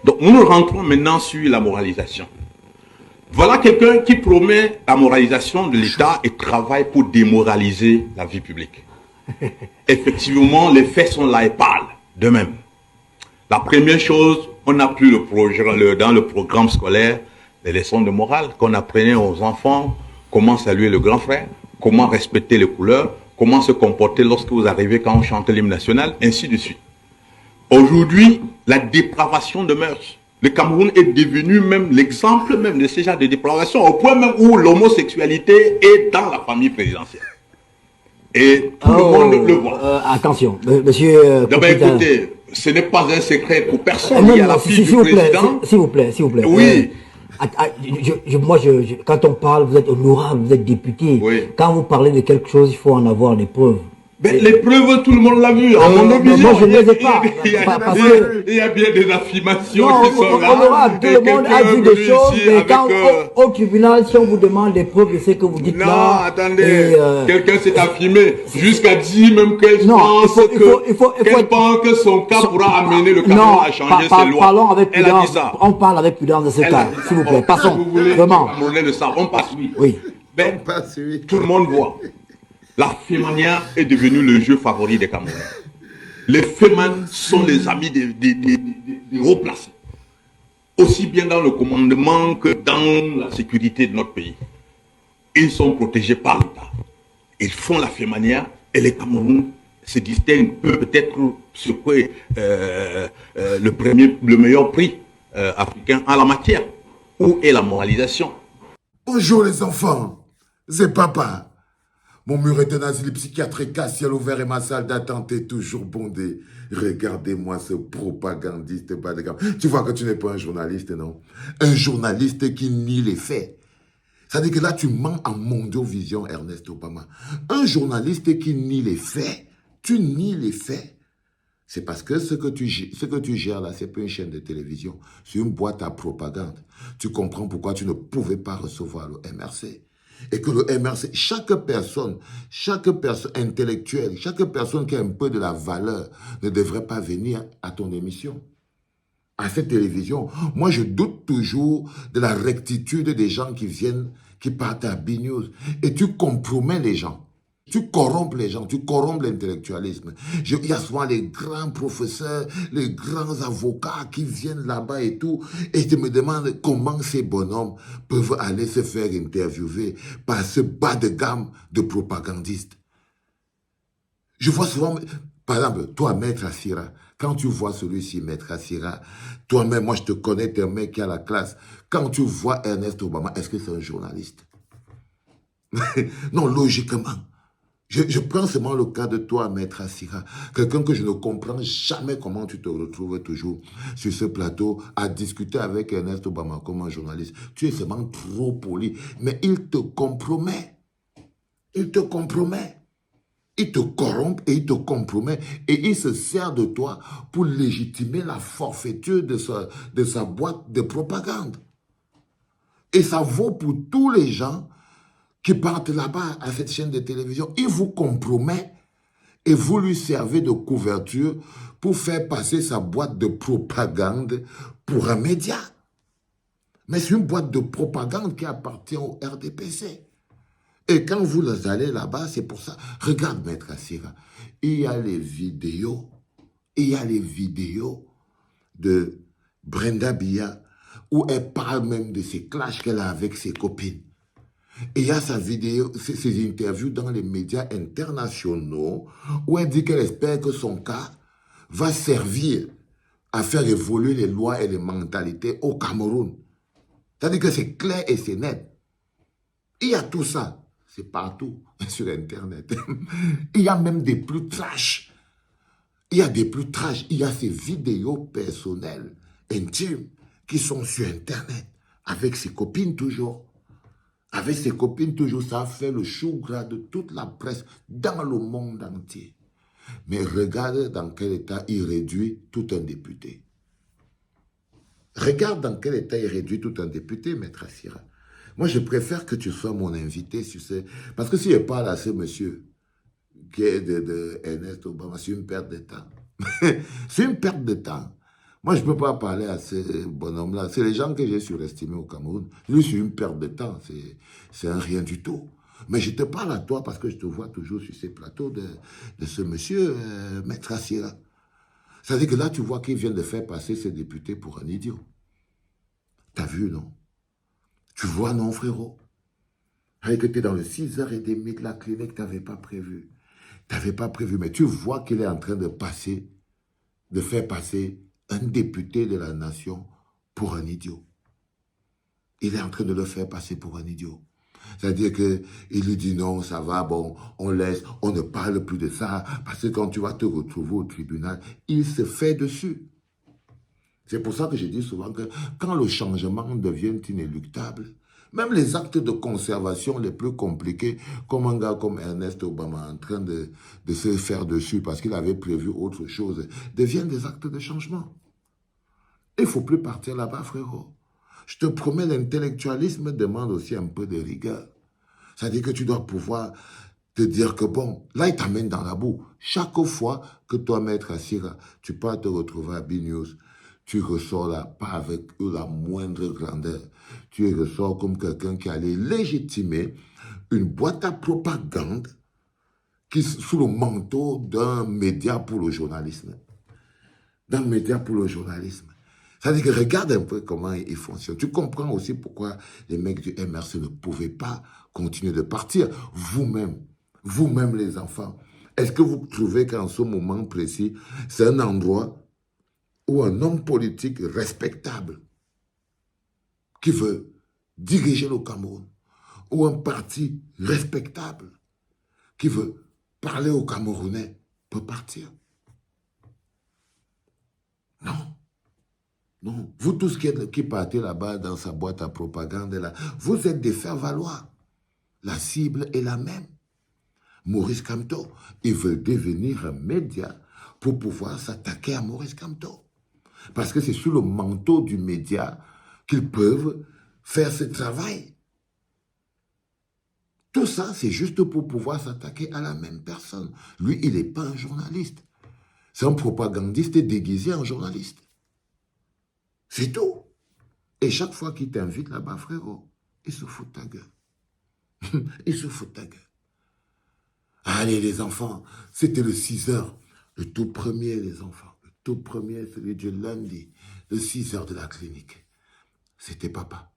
Donc nous rentrons maintenant sur la moralisation. Voilà quelqu'un qui promet la moralisation de l'État et travaille pour démoraliser la vie publique. Effectivement, les faits sont là et parlent d'eux-mêmes. La première chose, on n'a plus dans le programme scolaire les leçons de morale qu'on apprenait aux enfants, comment saluer le grand frère, comment respecter les couleurs, comment se comporter lorsque vous arrivez quand on chante l'hymne national, ainsi de suite. Aujourd'hui, la dépravation de mœurs. Le Cameroun est devenu même l'exemple même de ce genre de dépravation, au point même où l'homosexualité est dans la famille présidentielle. Et tout le monde le voit. Attention, monsieur... Écoutez, ce n'est pas un secret pour personne. Il y a la fille du président. S'il vous plaît. Oui. Quand on parle, vous êtes honorable, vous êtes député. Oui. Quand vous parlez de quelque chose, il faut en avoir des preuves. Mais les preuves, tout le monde l'a vu. À mon opinion, moi, je ne les ai pas. Il y a bien des affirmations non, qui sont là. Honorable, tout le monde a vu des choses, mais quand au tribunal, si on vous demande des preuves de ce que vous dites non, là... Non, attendez, quelqu'un s'est affirmé jusqu'à dire même qu'elle pense que son cas pourra amener le Cameroun à changer ses lois. Parlons avec prudence. Elle a dit ça. On parle avec prudence de ce cas, s'il vous plaît. Passons, vraiment. On passe, oui. Ben, tout le monde voit. La Fémania est devenue le jeu favori des Camerounais. Les Féman sont les amis des hauts placés. Aussi bien dans le commandement que dans la sécurité de notre pays. Ils sont protégés par l'État. Ils font la Fémania et les Camerounais se distinguent peut-être sur quoi le meilleur prix africain en la matière. Où est la moralisation? Bonjour les enfants, c'est papa. Mon mur est un asile psychiatrique à ciel ouvert et ma salle d'attente est toujours bondée. Regardez-moi ce propagandiste bas de gamme. Tu vois que tu n'es pas un journaliste, non? Un journaliste qui nie les faits. C'est-à-dire que là, tu mens en Mondiovision, Ernest Obama. Un journaliste qui nie les faits. Tu nies les faits. C'est parce que ce que tu gères là, c'est pas une chaîne de télévision. C'est une boîte à propagande. Tu comprends pourquoi tu ne pouvais pas recevoir le MRC. Et que le MRC, chaque personne intellectuelle, chaque personne qui a un peu de la valeur ne devrait pas venir à ton émission, à cette télévision. Moi, je doute toujours de la rectitude des gens qui viennent, qui partent à B-News. Et tu compromets les gens. Tu corrompes les gens, tu corrompes l'intellectualisme. Il y a souvent les grands professeurs, les grands avocats qui viennent là-bas et tout, et je me demande comment ces bonhommes peuvent aller se faire interviewer par ce bas de gamme de propagandistes. Je vois souvent, par exemple, toi, Maître Assira, quand tu vois celui-ci, Maître Assira, toi-même, moi je te connais, t'es un mec qui a la classe. Quand tu vois Ernest Obama, est-ce que c'est un journaliste? Non, logiquement. Je prends seulement le cas de toi, Maître Assira, quelqu'un que je ne comprends jamais comment tu te retrouves toujours sur ce plateau à discuter avec Ernest Obama comme un journaliste. Tu es seulement trop poli, mais il te compromet. Il te compromet. Il te corrompt et il te compromet et il se sert de toi pour légitimer la forfaiture de sa boîte de propagande. Et ça vaut pour tous les gens qui partent là-bas à cette chaîne de télévision. Il vous compromet et vous lui servez de couverture pour faire passer sa boîte de propagande pour un média. Mais c'est une boîte de propagande qui appartient au RDPC. Et quand vous allez là-bas, c'est pour ça. Regarde, Maître Assira, il y a les vidéos de Brenda Biya où elle parle même de ces clashs qu'elle a avec ses copines. Et il y a sa vidéo, ses interviews dans les médias internationaux où elle dit qu'elle espère que son cas va servir à faire évoluer les lois et les mentalités au Cameroun. C'est-à-dire que c'est clair et c'est net. Il y a tout ça. C'est partout sur Internet. Il y a même des plus trash. Il y a des plus trash. Il y a ces vidéos personnelles, intimes, qui sont sur Internet, avec ses copines toujours. Avec ses copines toujours, ça a fait le chou gras de toute la presse dans le monde entier. Mais regarde dans quel état il réduit tout un député. Regarde dans quel état il réduit tout un député, Maître Assira. Moi, je préfère que tu sois mon invité sur ce... Parce que si je parle à ce monsieur qui est de Ernest Obama, c'est une perte de temps. C'est une perte de temps. Moi, je ne peux pas parler à ces bonhommes-là. C'est les gens que j'ai surestimés au Cameroun. Lui, c'est une perte de temps. C'est un rien du tout. Mais je te parle à toi parce que je te vois toujours sur ces plateaux de ce monsieur, Maître Assira. C'est-à-dire que là, tu vois qu'il vient de faire passer ses députés pour un idiot. T'as vu, non? Tu vois, non, frérot? Avec que tu es dans le 6h30 de la clinique, tu n'avais pas prévu. Tu n'avais pas prévu, mais tu vois qu'il est en train de faire passer un député de la nation pour un idiot. Il est en train de le faire passer pour un idiot. C'est-à-dire qu'il lui dit non, ça va, bon, on laisse, on ne parle plus de ça, parce que quand tu vas te retrouver au tribunal, il se fait dessus. C'est pour ça que je dis souvent que quand le changement devient inéluctable, même les actes de conservation les plus compliqués, comme un gars comme Ernest Obama en train de se faire dessus parce qu'il avait prévu autre chose, deviennent des actes de changement. Il ne faut plus partir là-bas, frérot. Je te promets, l'intellectualisme demande aussi un peu de rigueur. C'est-à-dire que tu dois pouvoir te dire que bon, là, il t'amène dans la boue. Chaque fois que toi, Maître Assira, tu peux te retrouver à B-News, tu ressors là, pas avec la moindre grandeur. Tu ressors comme quelqu'un qui allait légitimer une boîte à propagande qui sous le manteau d'un média pour le journalisme. D'un média pour le journalisme. C'est-à-dire que regarde un peu comment il fonctionne. Tu comprends aussi pourquoi les mecs du MRC ne pouvaient pas continuer de partir. Vous-même les enfants, est-ce que vous trouvez qu'en ce moment précis, c'est un endroit où un homme politique respectable qui veut diriger le Cameroun, ou un parti respectable qui veut parler aux Camerounais peut partir? Non. Non. Vous tous qui partez là-bas dans sa boîte à propagande, là, vous êtes des faire-valoir. La cible est la même. Maurice Kamto, il veut devenir un média pour pouvoir s'attaquer à Maurice Kamto. Parce que c'est sous le manteau du média qu'ils peuvent faire ce travail. Tout ça, c'est juste pour pouvoir s'attaquer à la même personne. Lui, il n'est pas un journaliste. C'est un propagandiste déguisé en journaliste. C'est tout. Et chaque fois qu'il t'invite là-bas, frérot, il se fout de ta gueule. Il se fout de ta gueule. Allez, les enfants, c'était le 6h. Le tout premier, les enfants. Le tout premier, celui du lundi. Le 6h de la clinique. C'était papa.